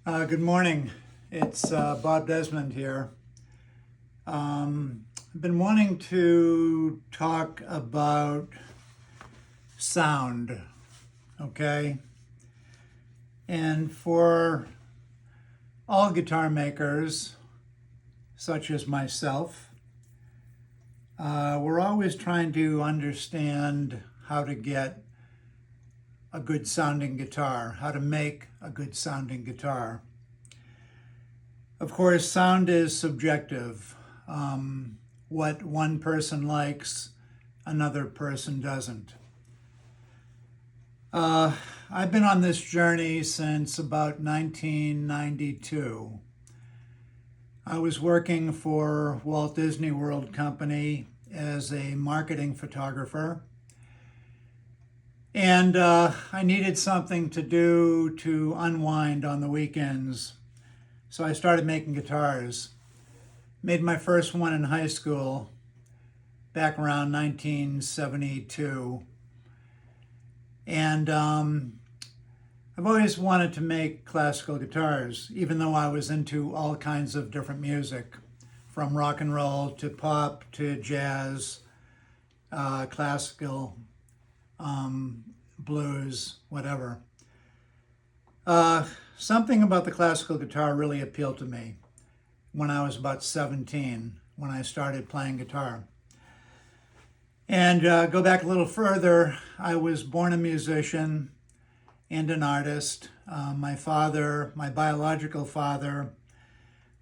Good morning. It's Bob Desmond here. I've been wanting to talk about sound, okay? And for all guitar makers, such as myself, we're always trying to understand how to get a good sounding guitar, how to make a good sounding guitar. Of course, sound is subjective. What one person likes, another person doesn't. I've been on this journey since about 1992. I was working for Walt Disney World Company as a marketing photographer. And I needed something to do to unwind on the weekends. So I started making guitars. Made my first one in high school back around 1972. And I've always wanted to make classical guitars, even though I was into all kinds of different music, from rock and roll to pop to jazz, classical, blues, whatever. Something about the classical guitar really appealed to me when I was about 17, when I started playing guitar. And go back a little further, I was born a musician and an artist. My father, my biological father,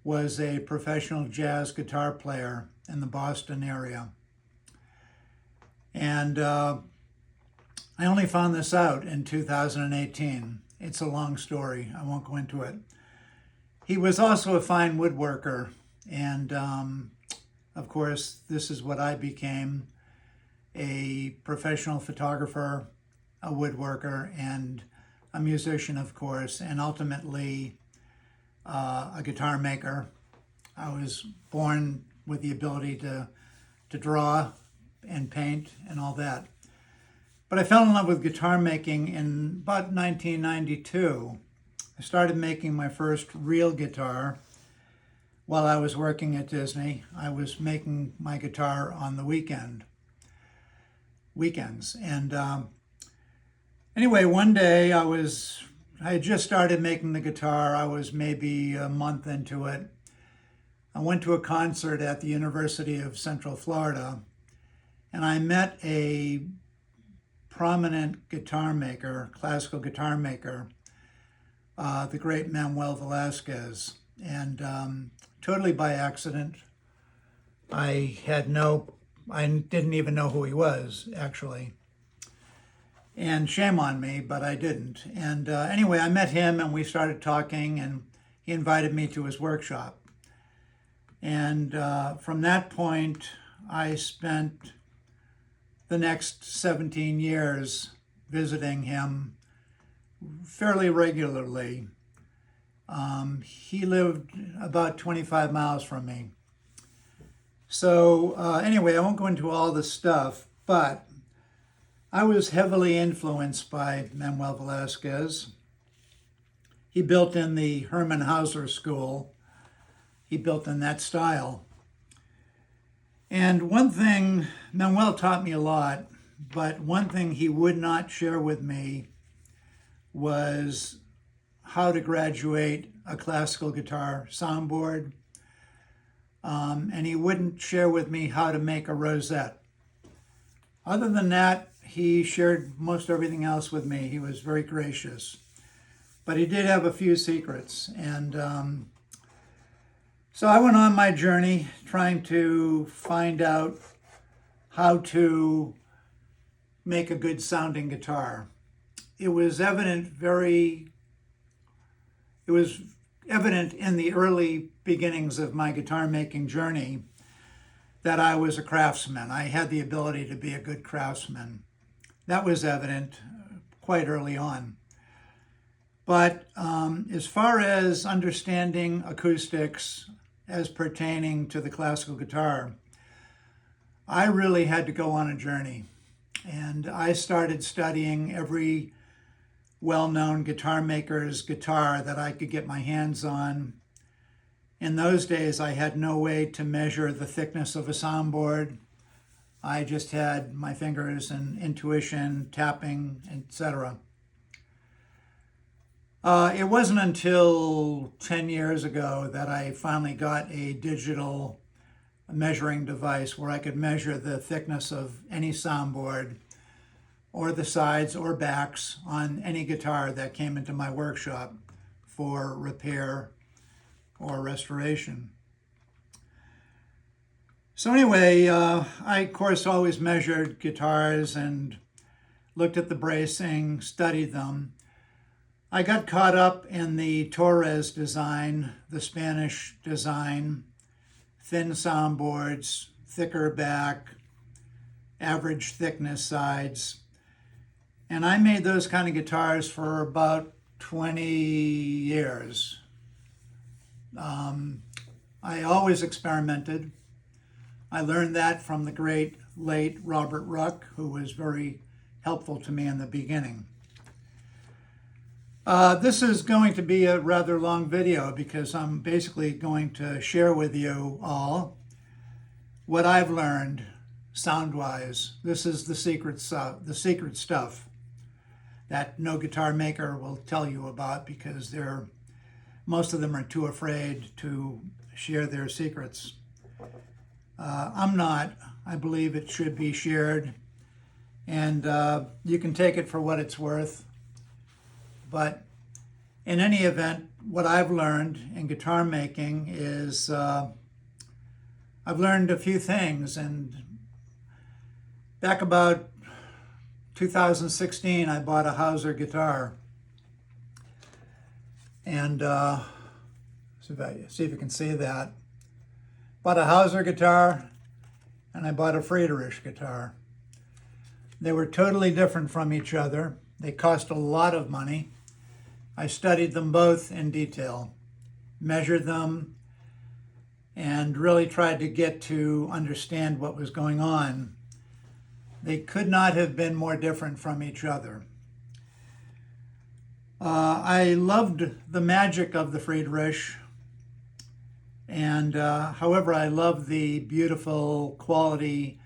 was a professional jazz guitar player in the Boston area. And I only found this out in 2018. It's a long story. I won't go into it. He was also a fine woodworker. And of course, this is what I became: a professional photographer, a woodworker, and a musician, of course, and ultimately a guitar maker. I was born with the ability to draw and paint and all that. But I fell in love with guitar making in about 1992. I started making my first real guitar while I was working at Disney. I was making my guitar on the weekends. And anyway, one day I had just started making the guitar. I was maybe a month into it. I went to a concert at the University of Central Florida, and I met a prominent guitar maker, classical guitar maker, the great Manuel Velasquez. And totally by accident, I didn't even know who he was, actually. And shame on me, but I didn't. And anyway, I met him and we started talking, and he invited me to his workshop. And from that point, I spent the next 17 years visiting him fairly regularly. He lived about 25 miles from me. So anyway, I won't go into all this stuff, but I was heavily influenced by Manuel Velasquez. He built in the Hermann Hauser school. He built in that style. And one thing, Manuel taught me a lot, but one thing he would not share with me was how to graduate a classical guitar soundboard. And he wouldn't share with me how to make a rosette. Other than that, he shared most everything else with me. He was very gracious. But he did have a few secrets. And so I went on my journey trying to find out how to make a good sounding guitar. It was evident in the early beginnings of my guitar making journey that I was a craftsman. I had the ability to be a good craftsman. That was evident quite early on. But as far as understanding acoustics as pertaining to the classical guitar, I really had to go on a journey. And I started studying every well-known guitar maker's guitar that I could get my hands on. In those days, I had no way to measure the thickness of a soundboard. I just had my fingers and intuition, tapping, etc. It wasn't until 10 years ago that I finally got a digital measuring device where I could measure the thickness of any soundboard or the sides or backs on any guitar that came into my workshop for repair or restoration. So anyway, I of course always measured guitars and looked at the bracing, studied them. I got caught up in the Torres design, the Spanish design, thin soundboards, thicker back, average thickness sides. And I made those kind of guitars for about 20 years. I always experimented. I learned that from the great late Robert Ruck, who was very helpful to me in the beginning. This is going to be a rather long video because I'm basically going to share with you all what I've learned sound-wise. This is the secret stuff that no guitar maker will tell you about because most of them are too afraid to share their secrets. I'm not. I believe it should be shared, and you can take it for what it's worth. But in any event, what I've learned in guitar making is I've learned a few things. And back about 2016, I bought a Hauser guitar. And see if you can see that. Bought a Hauser guitar and I bought a Friedrich guitar. They were totally different from each other. They cost a lot of money. I studied them both in detail, measured them, and really tried to get to understand what was going on. They could not have been more different from each other. I loved the magic of the Friedrich, and however, I loved the beautiful quality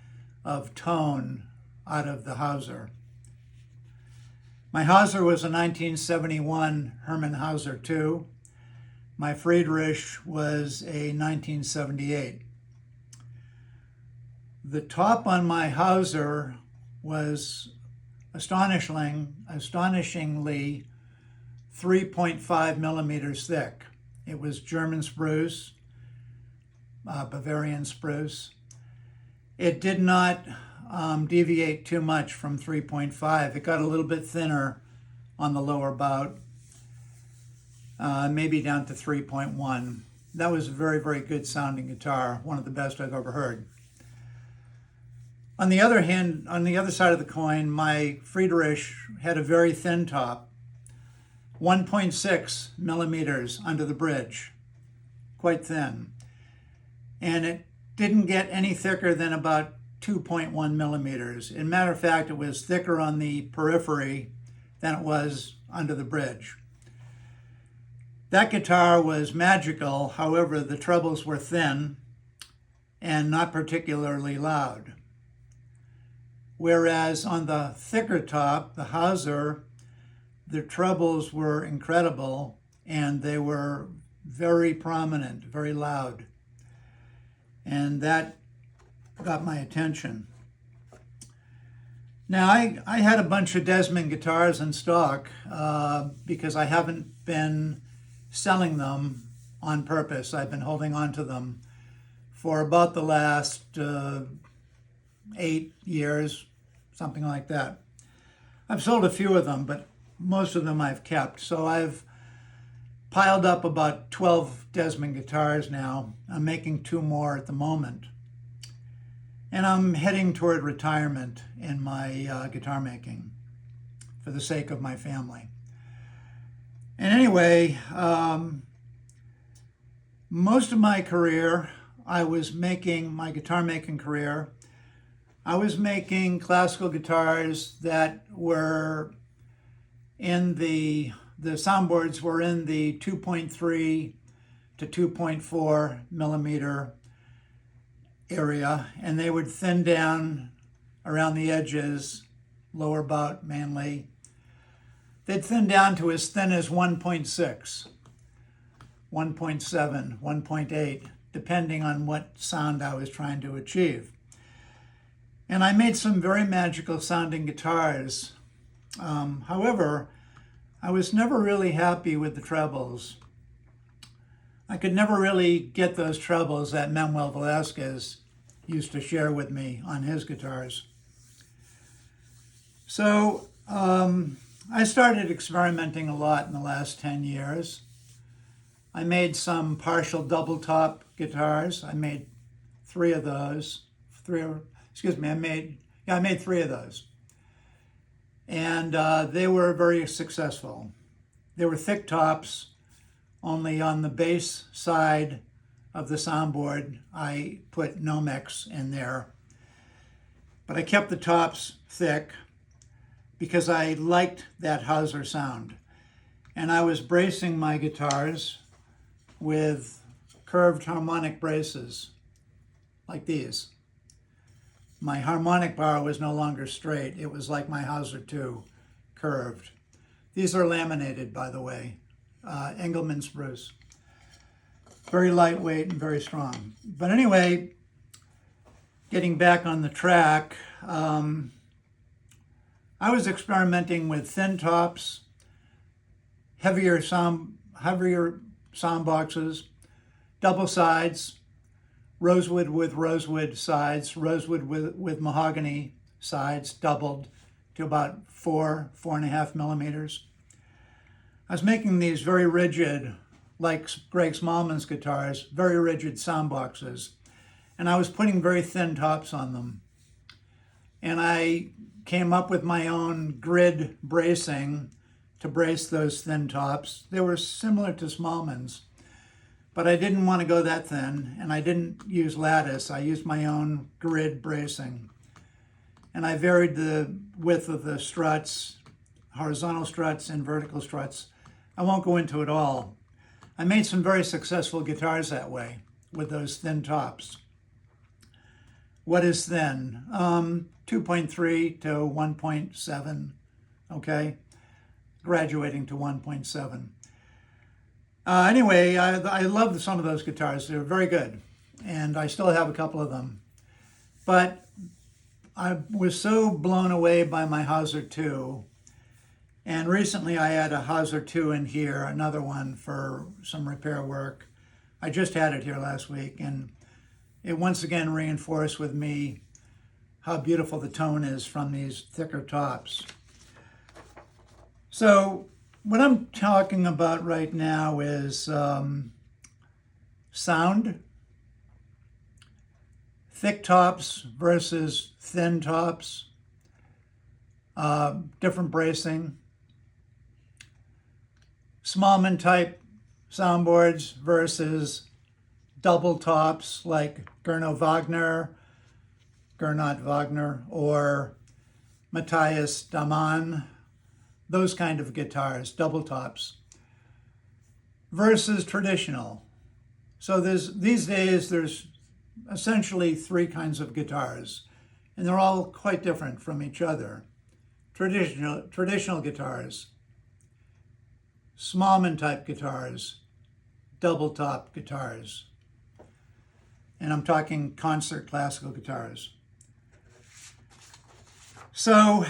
of tone out of the Hauser. My Hauser was a 1971 Hermann Hauser II. My Friedrich was a 1978. The top on my Hauser was astonishingly 3.5 millimeters thick. It was German spruce, Bavarian spruce. It did not deviate too much from 3.5. It got a little bit thinner on the lower bout, maybe down to 3.1. That was a very, very good sounding guitar, one of the best I've ever heard. On the other hand, on the other side of the coin, my Friedrich had a very thin top, 1.6 millimeters under the bridge, quite thin. And it didn't get any thicker than about 2.1 millimeters. As a matter of fact, it was thicker on the periphery than it was under the bridge. That guitar was magical, however, the trebles were thin and not particularly loud. Whereas on the thicker top, the Hauser, the trebles were incredible and they were very prominent, very loud. And that got my attention. Now, I had a bunch of Desmond guitars in stock because I haven't been selling them on purpose. I've been holding on to them for about the last 8 years, something like that. I've sold a few of them, but most of them I've kept. So I've piled up about 12 Desmond guitars now. I'm making 2 more at the moment. And I'm heading toward retirement in my guitar making for the sake of my family. And anyway, most of my career, I was making, my guitar making career, I was making classical guitars that were in the soundboards were in the 2.3 to 2.4 millimeter area, and they would thin down around the edges, lower bout mainly. They'd thin down to as thin as 1.6, 1.7, 1.8, depending on what sound I was trying to achieve. And I made some very magical sounding guitars. However, I was never really happy with the trebles. I could never really get those trebles that Manuel Velasquez used to share with me on his guitars. So I started experimenting a lot in the last 10 years. I made some partial double top guitars. I made three of those. I made three of those. And they were very successful. They were thick tops, only on the bass side of the soundboard, I put Nomex in there. But I kept the tops thick because I liked that Hauser sound. And I was bracing my guitars with curved harmonic braces, like these. My harmonic bar was no longer straight. It was like my Hauser 2, curved. These are laminated, by the way, Engelmann spruce. Very lightweight and very strong. But anyway, getting back on the track, I was experimenting with thin tops, heavier sound boxes, double sides, rosewood with rosewood sides, rosewood with mahogany sides, doubled to about 4.5 millimeters. I was making these very rigid, like Greg Smallman's guitars, very rigid sound boxes. And I was putting very thin tops on them. And I came up with my own grid bracing to brace those thin tops. They were similar to Smallman's, but I didn't want to go that thin, and I didn't use lattice. I used my own grid bracing. And I varied the width of the struts, horizontal struts and vertical struts. I won't go into it all. I made some very successful guitars that way, with those thin tops. What is thin? 2.3 to 1.7, okay? Graduating to 1.7. Anyway, I loved some of those guitars. They were very good, and I still have a couple of them. But I was so blown away by my Hauser 2, and recently I had a Hauser 2 in here, another one for some repair work. I just had it here last week, and it once again reinforced with me how beautiful the tone is from these thicker tops. So what I'm talking about right now is sound, thick tops versus thin tops, different bracing, Smallman type soundboards versus double tops like Gernot Wagner, or Matthias Daman, those kind of guitars, double tops, versus traditional. So these days there's essentially three kinds of guitars, and they're all quite different from each other. Traditional guitars, Smallman type guitars, double top guitars, and I'm talking concert classical guitars. So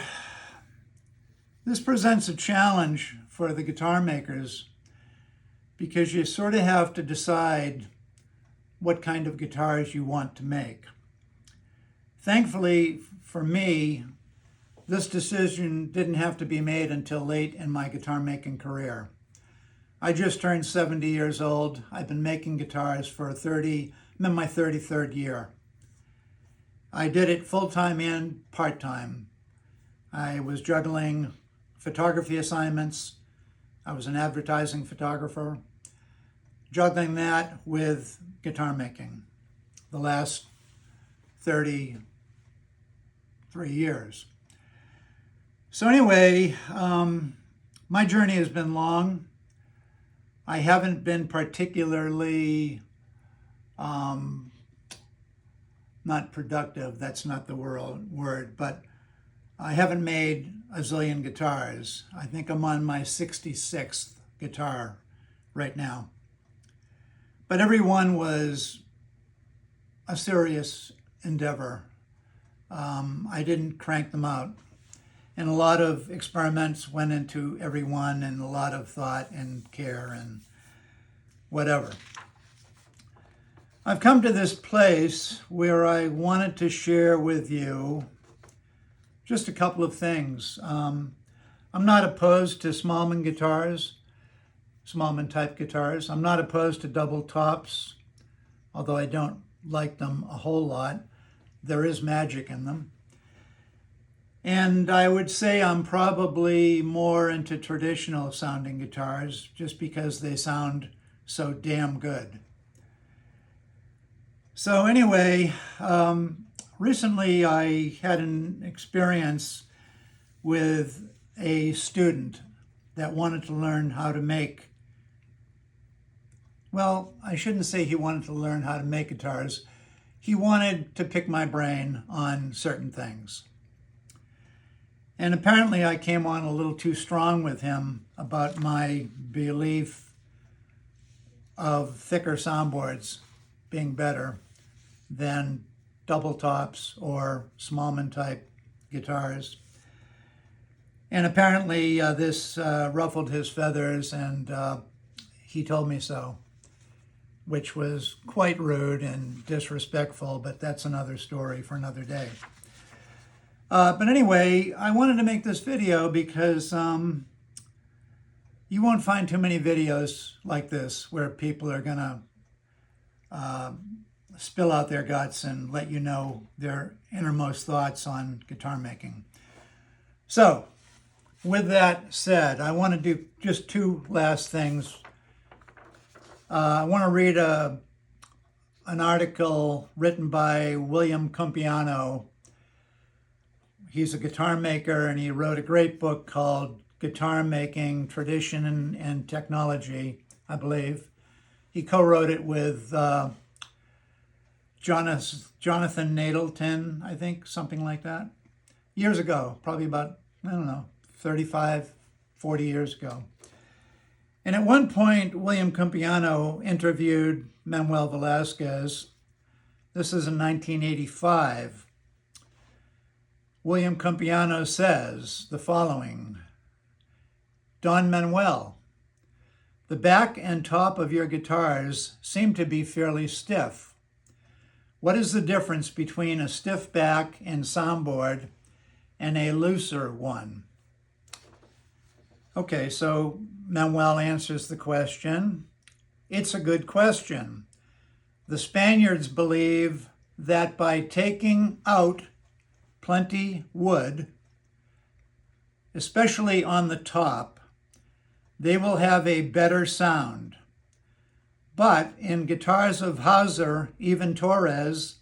this presents a challenge for the guitar makers, because you sort of have to decide what kind of guitars you want to make. Thankfully for me, this decision didn't have to be made until late in my guitar making career. I just turned 70 years old. I've been making guitars for I'm in my 33rd year. I did it full-time and part-time. I was juggling photography assignments. I was an advertising photographer, juggling that with guitar making the last 33 years. So anyway, My journey has been long. I haven't been particularly, not productive, that's not the word, but I haven't made a zillion guitars. I think I'm on my 66th guitar right now. But every one was a serious endeavor. I didn't crank them out. And a lot of experiments went into every one, and a lot of thought and care and whatever. I've come to this place where I wanted to share with you just a couple of things. I'm not opposed to Smallman guitars, Smallman type guitars. I'm not opposed to double tops, although I don't like them a whole lot. There is magic in them. And I would say I'm probably more into traditional sounding guitars just because they sound so damn good. So anyway, recently I had an experience with a student that wanted to learn how to make, well, I shouldn't say he wanted to learn how to make guitars. He wanted to pick my brain on certain things. And apparently I came on a little too strong with him about my belief of thicker soundboards being better than double tops or Smallman type guitars. And apparently this ruffled his feathers, and he told me so, which was quite rude and disrespectful, but that's another story for another day. But anyway, I wanted to make this video because you won't find too many videos like this where people are gonna spill out their guts and let you know their innermost thoughts on guitar making. So, with that said, I want to do just two last things. I want to read an article written by William Compiano. He's a guitar maker, and he wrote a great book called Guitar Making, Tradition and Technology, I believe. He co-wrote it with Jonathan Nadelton, I think, something like that. Years ago, probably about, 35, 40 years ago. And at one point, William Compiano interviewed Manuel Velasquez. This is in 1985. William Compiano says the following: Don Manuel, the back and top of your guitars seem to be fairly stiff. What is the difference between a stiff back and soundboard and a looser one? Okay, so Manuel answers the question. It's a good question. The Spaniards believe that by taking out plenty wood, especially on the top, they will have a better sound. But in guitars of Hauser, even Torres,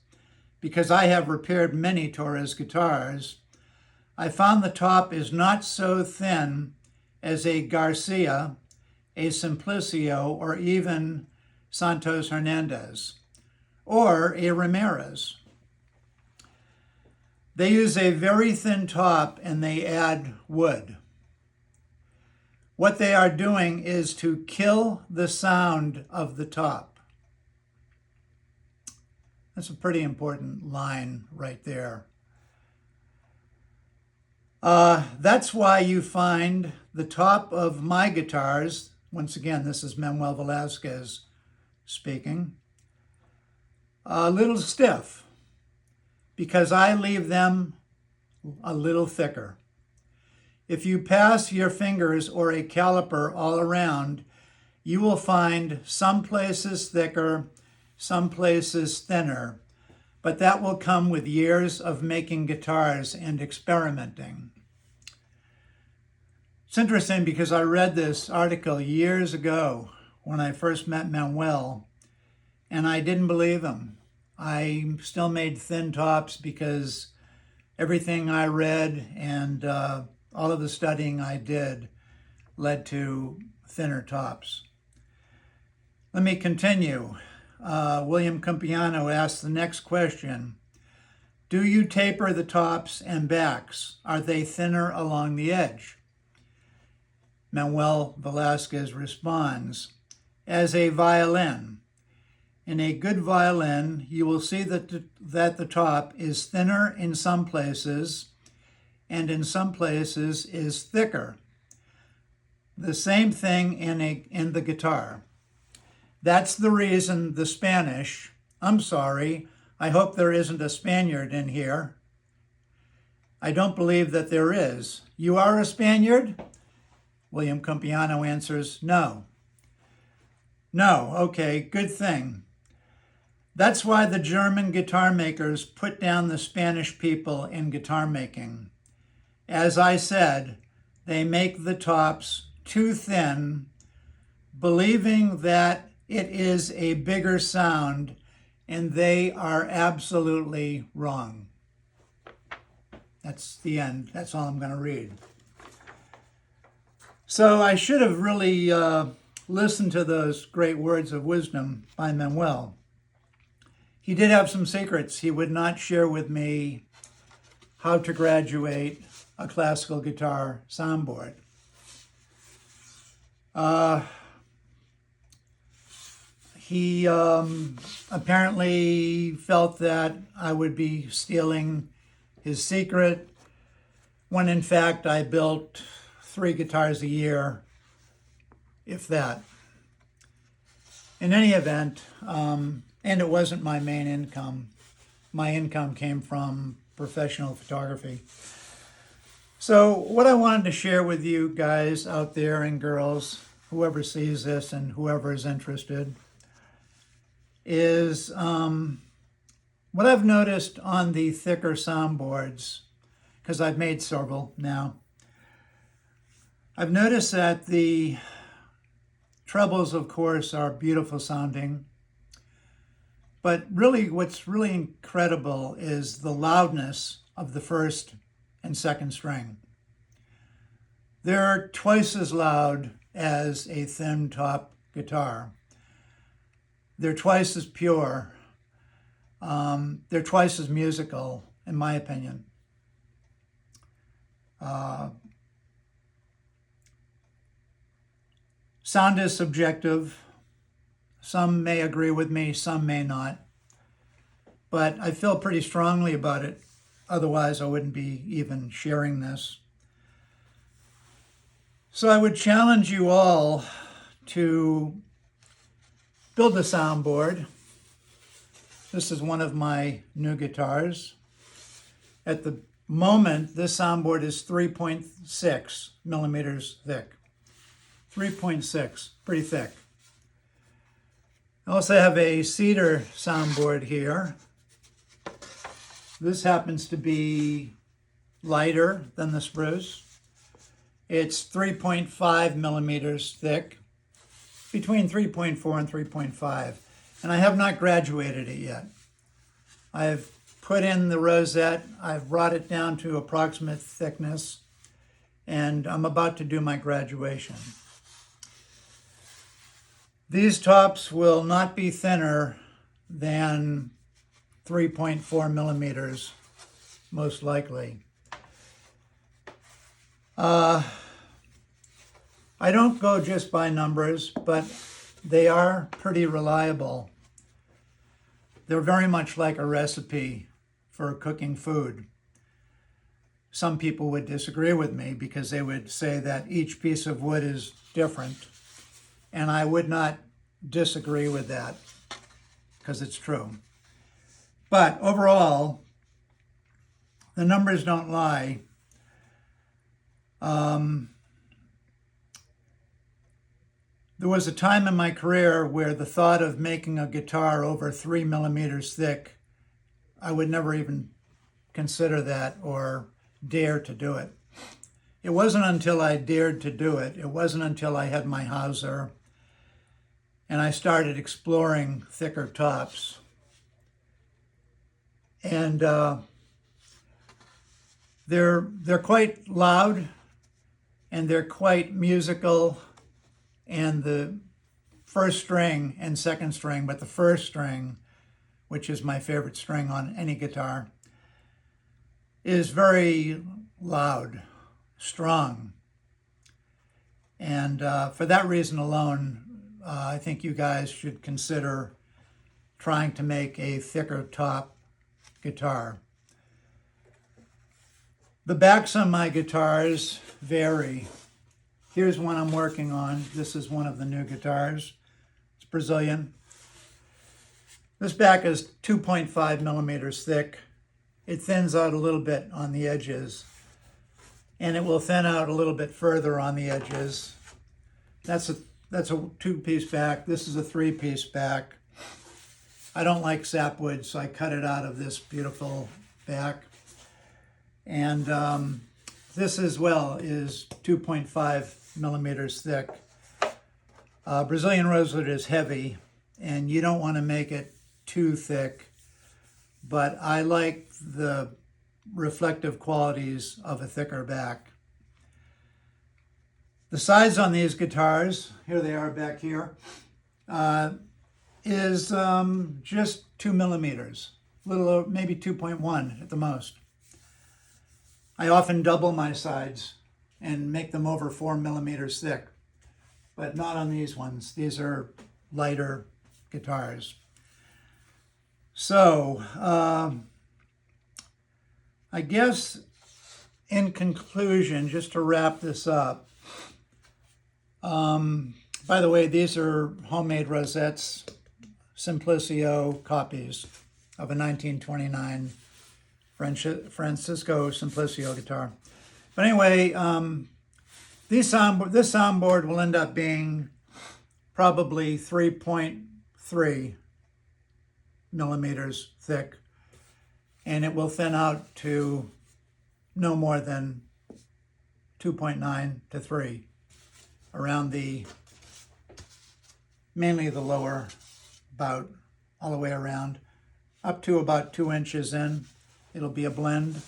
because I have repaired many Torres guitars, I found the top is not so thin as a Garcia, a Simplicio, or even Santos Hernandez, or a Ramirez. They use a very thin top and they add wood. What they are doing is to kill the sound of the top. That's a pretty important line right there. That's why you find the top of my guitars, once again, this is Manuel Velasquez speaking, a little stiff, because I leave them a little thicker. If you pass your fingers or a caliper all around, you will find some places thicker, some places thinner, but that will come with years of making guitars and experimenting. It's interesting because I read this article years ago when I first met Manuel, and I didn't believe him. I still made thin tops because everything I read and all of the studying I did led to thinner tops. Let me continue. William Campiano asked the next question. Do you taper the tops and backs? Are they thinner along the edge? Manuel Velasquez responds, as a violin. In a good violin, you will see that the top is thinner in some places and in some places is thicker. The same thing in the guitar. That's the reason the Spanish, I'm sorry, I hope there isn't a Spaniard in here. I don't believe that there is. You are a Spaniard? William Campiano answers, no. No, okay, good thing. That's why the German guitar makers put down the Spanish people in guitar making. As I said, they make the tops too thin, believing that it is a bigger sound, and they are absolutely wrong. That's the end. That's all I'm going to read. So I should have really listened to those great words of wisdom by Manuel. He did have some secrets. He would not share with me how to graduate a classical guitar soundboard. He apparently felt that I would be stealing his secret, when in fact I built 3 guitars a year, if that. In any event, and it wasn't my main income. My income came from professional photography. So what I wanted to share with you guys out there and girls, whoever sees this and whoever is interested, is what I've noticed on the thicker soundboards, because I've made several now. I've noticed that the trebles, of course, are beautiful sounding, but really what's really incredible is the loudness of the first and second string. They're twice as loud as a thin top guitar. They're twice as pure. They're twice as musical, in my opinion. Sound is subjective. Some may agree with me, some may not. But I feel pretty strongly about it. Otherwise, I wouldn't be even sharing this. So I would challenge you all to build a soundboard. This is one of my new guitars. At the moment, this soundboard is 3.6 millimeters thick. 3.6, pretty thick. I also have a cedar soundboard here. This happens to be lighter than the spruce. It's 3.5 millimeters thick, between 3.4 and 3.5. And I have not graduated it yet. I've put in the rosette, I've brought it down to approximate thickness, and I'm about to do my graduation. These tops will not be thinner than 3.4 millimeters, most likely. I don't go just by numbers, but they are pretty reliable. They're very much like a recipe for cooking food. Some people would disagree with me because they would say that each piece of wood is different, and I would not disagree with that because it's true. But overall, the numbers don't lie. There was a time in my career where the thought of making a guitar over 3 millimeters thick, I would never even consider that or dare to do it. It wasn't until I dared to do it, it wasn't until I had my Hauser and I started exploring thicker tops. And they're quite loud. and they're quite musical. And the first string and second string, but the first string, which is my favorite string on any guitar, is very loud, strong. And for that reason alone, I think you guys should consider trying to make a thicker top guitar. The backs on my guitars vary. Here's one I'm working on. This is one of the new guitars. It's Brazilian. This back is 2.5 millimeters thick. It thins out a little bit on the edges, and it will thin out a little bit further on the edges. That's a two-piece back. This is a three-piece back. I don't like sapwood, so I cut it out of this beautiful back. And this as well is 2.5 millimeters thick. Brazilian rosewood is heavy, and you don't want to make it too thick, but I like the reflective qualities of a thicker back. The size on these guitars, here they are back here, is just 2 millimeters, a little over, maybe 2.1 at the most. I often double my sides and make them over 4 millimeters thick, but not on these ones. These are lighter guitars. So, I guess in conclusion, just to wrap this up, by the way, these are homemade rosettes, Simplicio copies of a 1929 Francisco Simplicio guitar. But anyway, this soundboard will end up being probably 3.3 millimeters thick, and it will thin out to no more than 2.9 to 3 around mainly the lower bout, all the way around, up to about 2 inches in. It'll be a blend.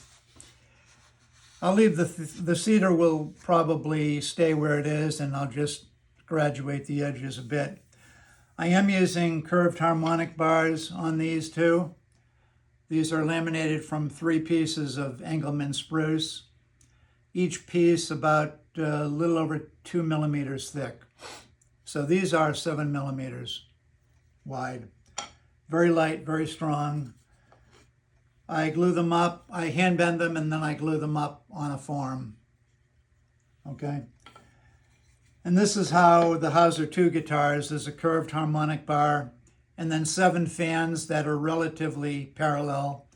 I'll leave the cedar will probably stay where it is, and I'll just graduate the edges a bit. I am using curved harmonic bars on these too. These are laminated from 3 pieces of Engelmann spruce, each piece about a little over 2 millimeters thick. So these are 7 millimeters wide. Very light, very strong. I glue them up, I hand bend them, and then I glue them up on a form. Okay? And this is how the Hauser 2 guitars is: a curved harmonic bar, and then 7 fans that are relatively parallel,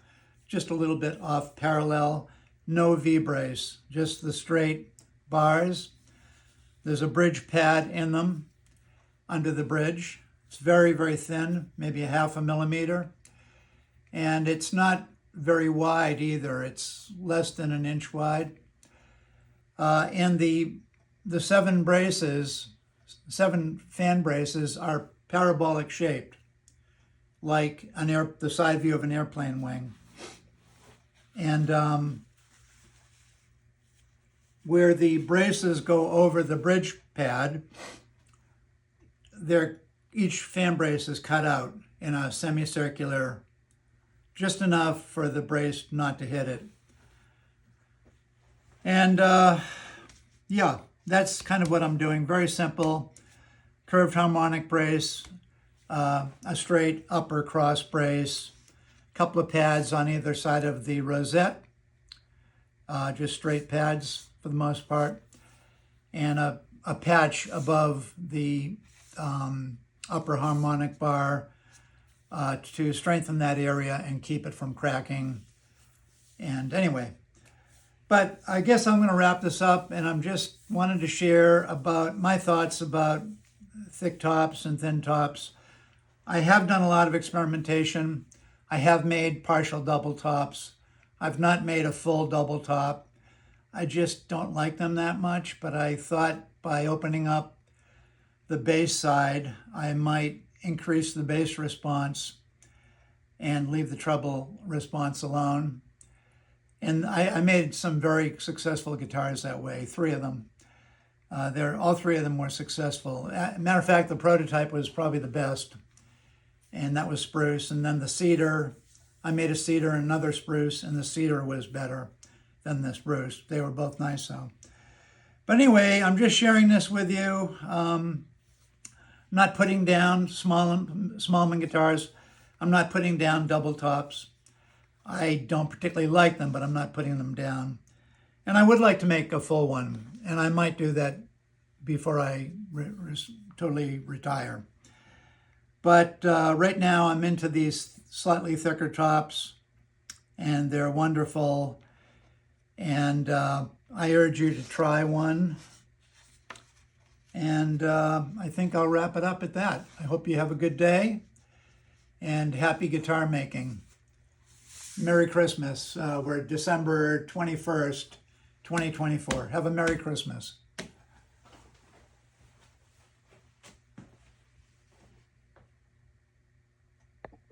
just a little bit off parallel. No V-brace, just the straight bars. There's a bridge pad in them under the bridge. It's very, very thin, maybe a 0.5 millimeter. And it's not very wide either. It's less than 1 inch wide. And the 7 fan braces are parabolic shaped, like the side view of an airplane wing. And where the braces go over the bridge pad, each fan brace is cut out in a semicircular, just enough for the brace not to hit it. And yeah, that's kind of what I'm doing. Very simple. Curved harmonic brace, a straight upper cross brace, a couple of pads on either side of the rosette, just straight pads for the most part, and a patch above the upper harmonic bar to strengthen that area and keep it from cracking. And anyway, but I guess I'm going to wrap this up, and I'm just wanted to share about my thoughts about thick tops and thin tops. I have done a lot of experimentation. I have made partial double tops. I've not made a full double top. I just don't like them that much, but I thought by opening up the bass side, I might increase the bass response and leave the treble response alone. And I made some very successful guitars that way, 3 of them. All three of them were successful. Matter of fact, the prototype was probably the best, and that was spruce. And then the cedar, I made a cedar and another spruce, and the cedar was better than the spruce. They were both nice, though. But anyway, I'm just sharing this with you. Not putting down Smallman guitars. I'm not putting down double tops. I don't particularly like them, but I'm not putting them down. And I would like to make a full one, and I might do that before I totally retire. But right now I'm into these slightly thicker tops, and they're wonderful. And I urge you to try one. And I think I'll wrap it up at that. I hope you have a good day and happy guitar making. Merry Christmas. We're December 21st, 2024. Have a Merry Christmas.